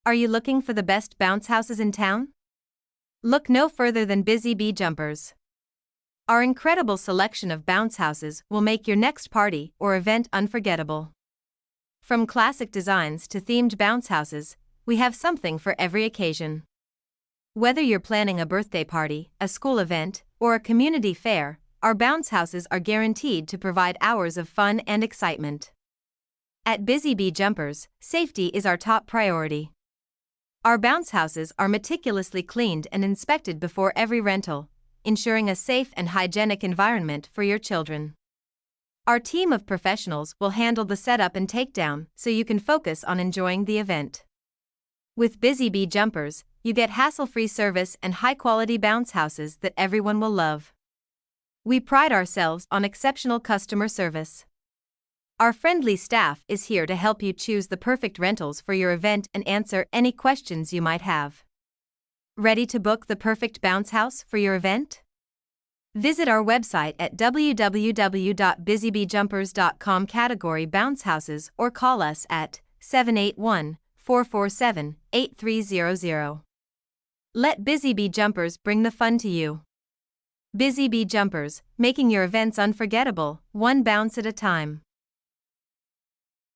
Are you looking for the best bounce houses in town? Look no further than Busy Bee Jumpers. Our incredible selection of bounce houses will make your next party or event unforgettable. From classic designs to themed bounce houses, we have something for every occasion. Whether you're planning a birthday party, a school event, or a community fair, our bounce houses are guaranteed to provide hours of fun and excitement. At Busy Bee Jumpers, safety is our top priority. Our bounce houses are meticulously cleaned and inspected before every rental, ensuring a safe and hygienic environment for your children. Our team of professionals will handle the setup and takedown so you can focus on enjoying the event. With Busy Bee Jumpers, you get hassle-free service and high-quality bounce houses that everyone will love. We pride ourselves on exceptional customer service. Our friendly staff is here to help you choose the perfect rentals for your event and answer any questions you might have. Ready to book the perfect bounce house for your event? Visit our website at www.busybeejumpers.com category bounce houses or call us at 781-447-8300. Let Busy Bee Jumpers bring the fun to you. Busy Bee Jumpers, making your events unforgettable, one bounce at a time.